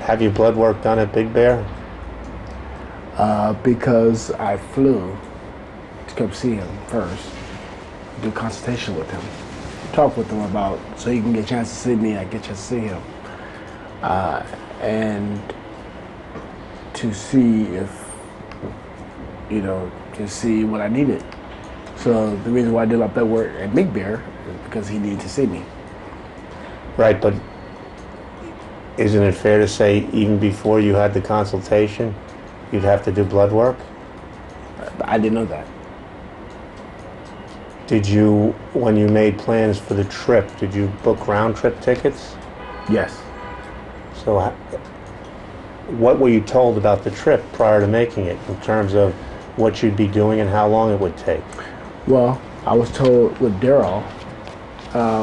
have your blood work done at Big Bear? Because I flew to come see him first, do a consultation with him, talk with him about, so he can get a chance to see me, I get a chance to see him. And to see if, to see what I needed. So the reason why I did my blood work at Big Bear is because he needed to see me. Right, but isn't it fair to say even before you had the consultation, you'd have to do blood work? I didn't know that. Did you, when you made plans for the trip, did you book round-trip tickets? Yes. So what were you told about the trip prior to making it in terms of what you'd be doing and how long it would take? Well, I was told with Daryl,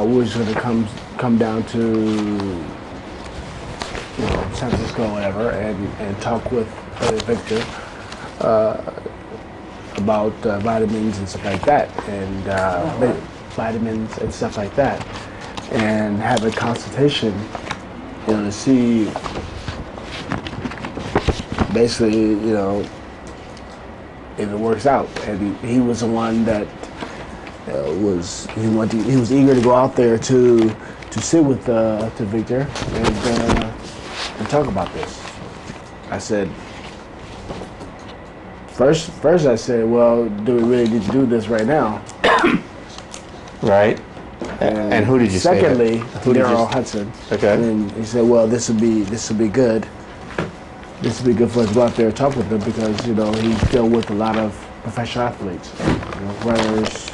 we was going to come down to San Francisco or whatever and talk with Victor about vitamins and stuff like that, and vitamins and stuff like that, and have a consultation, to see basically, if it works out. And he was the one that he was eager to go out there to sit with to Victor and talk about this. I said, first I said, well, do we really need to do this right now? Right. And who did you say? Secondly, Daryl Hudson. Okay. And he said, well, this would be good. This would be good for us to go out there and talk with him because he's dealt with a lot of professional athletes, runners,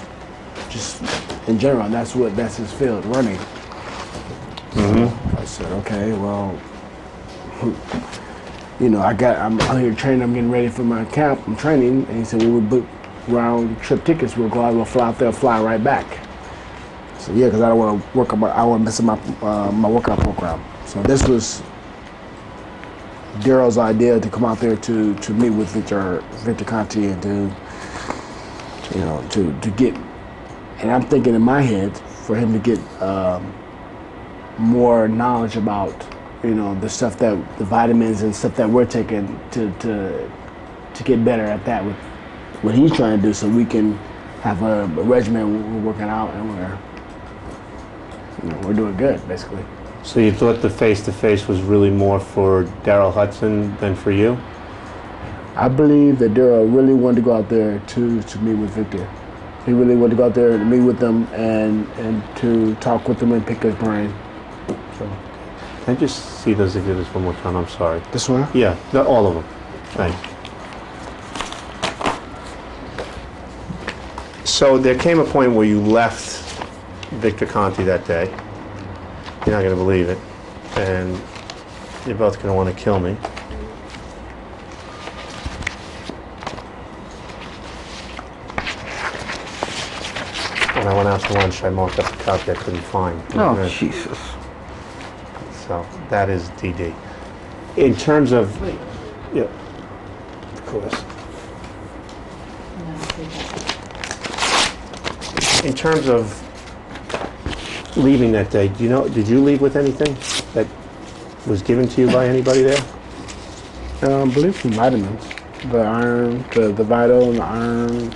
just in general. And that's his field, running. Mm-hmm. I said, okay, well, I'm out here training. I'm getting ready for my camp. I'm training, and he said, well, we book round trip tickets. We'll go out. We'll fly out there, fly right back. So yeah, because I don't want to work on I want to mess up my workout program. So this was Daryl's idea to come out there to meet with Victor Conti and to get. And I'm thinking in my head for him to get more knowledge about the stuff the vitamins and stuff that we're taking to get better at that with what he's trying to do, so we can have a regimen we're working out and we're doing good basically. So you thought the face-to-face was really more for Daryl Hudson than for you? I believe that Daryl really wanted to go out there to meet with Victor. He really wanted to go out there to meet with them and to talk with them and pick his brain. So. Can I just see those exhibits one more time? I'm sorry. This one? Yeah, all of them. Thanks. So there came a point where you left Victor Conti that day. You're not going to believe it. And you're both going to want to kill me. When I went out to lunch, I marked up a copy I couldn't find. Oh, Jesus. So that is DD. In terms of, yeah, of course. In terms of leaving that day, did you leave with anything that was given to you by anybody there? I believe some vitamins, the iron, the Vital and the iron.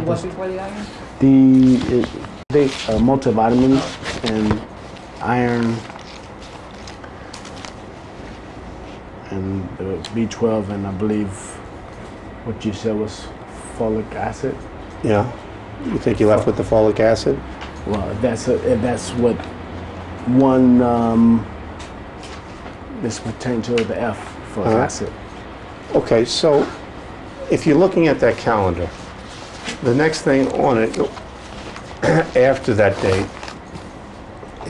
What before the iron? The multivitamins and iron and the B12, and I believe what you said was folic acid. Yeah. You think you left with the folic acid? Well, if that's what one is pertaining to the F for acid. Okay, so if you're looking at that calendar, the next thing on it after that date,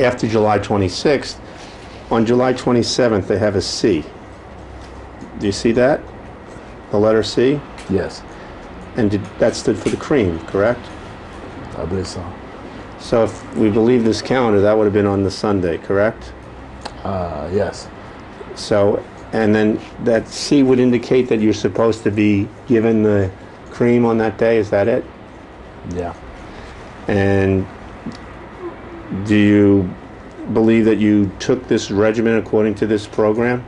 after July 26th, on July 27th they have a C. Do you see that? The letter C? Yes. And that stood for the cream, correct? I believe so. So if we believe this calendar, that would have been on the Sunday, correct? Yes. So, and then that C would indicate that you're supposed to be given the cream on that day, is that it? Yeah. And do you believe that you took this regimen according to this program?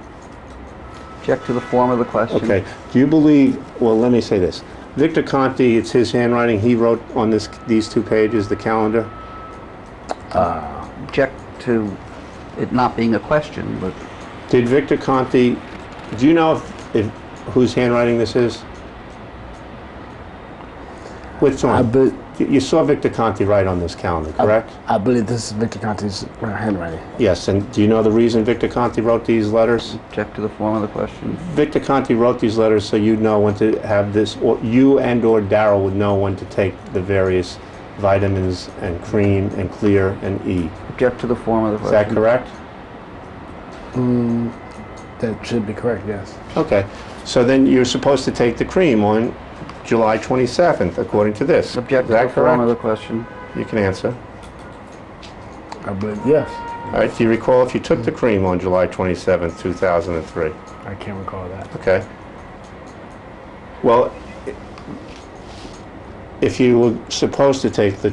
Object to the form of the question. Okay. Do you believe, well, let me say this. Victor Conti, it's his handwriting, he wrote on these 2 pages, the calendar? Object to it not being a question, but Did Victor Conti, do you know if whose handwriting this is? Which one? You saw Victor Conti write on this calendar, correct? I believe this is Victor Conti's handwriting. Yes, and do you know the reason Victor Conti wrote these letters? object to the form of the question. Victor Conti wrote these letters so you'd know when to have this, or you and/or Daryl would know when to take the various vitamins and cream and clear and E. Object to the form of the Is question. that correct? That should be correct, yes. Okay, so then you're supposed to take the cream on July 27th, according to this. Object Is to that the form of the correct? question. You can answer. I believe, yes. All right, do you recall if you took the cream on July 27th, 2003? I can't recall that. Okay. Well, if you were supposed to take the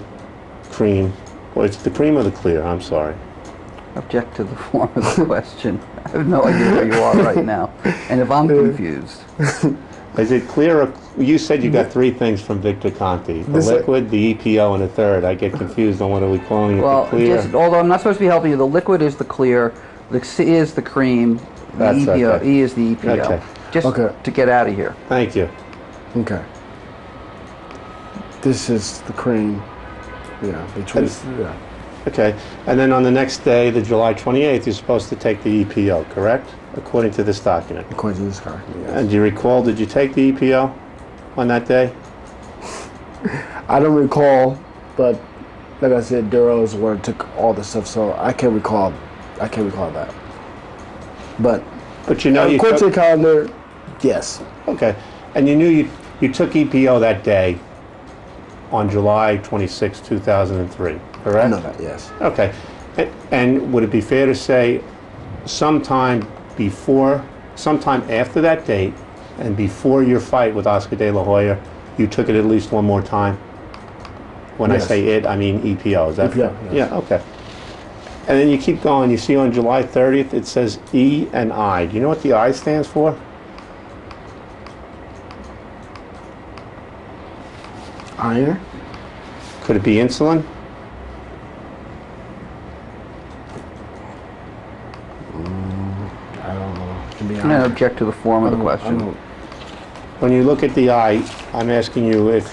cream, well, it's the cream or the clear, I'm sorry. Object to the form of the question. I have no idea where you are right now. And if I'm confused, Is it clear, or, you said you got 3 things from Victor Conti. The This- liquid, the EPO, and a third. I get confused on what are we calling it, well, the clear? although I'm not supposed to be helping you, the liquid is the clear, the C is the cream, the That's EPO, okay. E is the EPO. Okay. Just Okay. to get out of here. Thank you. Okay. This is the cream. Yeah, the choice. Yeah. Okay, and then on the next day, the July 28th, you're supposed to take the EPO, correct? According to this document. According to this card, yes. And do you recall, did you take the EPO on that day? I don't recall, but like I said, Daryl is the one who took all the stuff, so I can't recall. I can't recall that. But But you know you according to took, the calendar, yes. okay, and you knew you took EPO that day on July 26, 2003, correct? I know that. Yes. Okay, and would it be fair to say sometime after that date and before your fight with Oscar De La Hoya, you took it at least one more time? When I Yes. say it, I mean EPO, is that EPO, yes. Yeah, okay. And then you keep going, you see on July 30th, it says E and I. Do you know what the I stands for? Iron. Could it be insulin? I don't know. It can be And iron. object to the form of the I question. don't- When you look at the I, I'm asking you if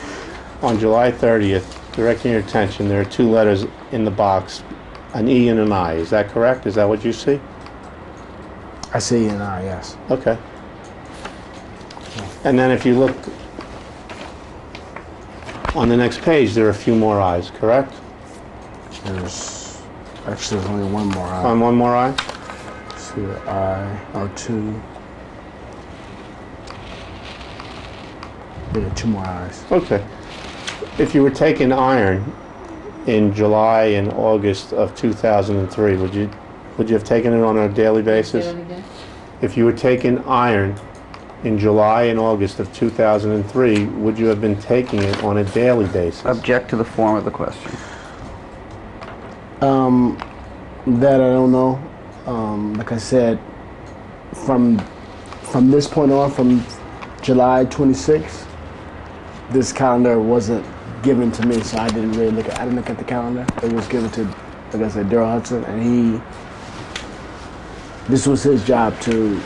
on July 30th, directing your attention, there are 2 letters in the box, an E and an I. Is that correct? Is that what you see? I see an I. Yes. Okay. And then if you look on the next page, there are a few more I's, correct? There's only one more I. On one more I? See the I or 2. Yeah, 2 more eyes. Okay. If you were taking iron in July and August of 2003, would you have taken it on a daily Say basis? that again? If you were taking iron in July and August of 2003, would you have been taking it on a daily basis? Object to the form of the question. That I don't know. Like I said, from this point on, from July 26th, this calendar wasn't given to me, so I didn't really look at the calendar. It was given to, like I said, Daryl Hudson, and this was his job to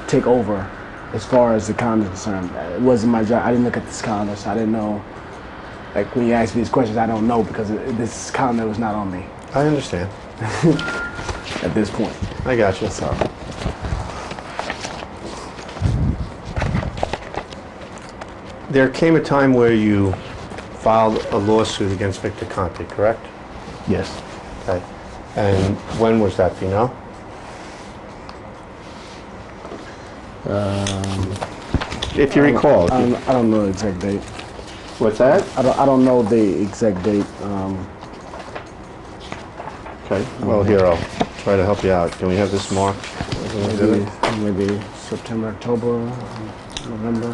take over as far as the calendar is concerned. It wasn't my job. I didn't look at this calendar, so I didn't know. Like when you ask me these questions, I don't know because this calendar was not on me I understand. at this point. I got you. So There came a time where you filed a lawsuit against Victor Conti, correct? yes, Okay. And when was that, do you know? If you recall. I don't know the exact date. What's that? I don't know the exact date. Okay, well, here, I'll try to help you out. Can we have this marked? Maybe September, October, November.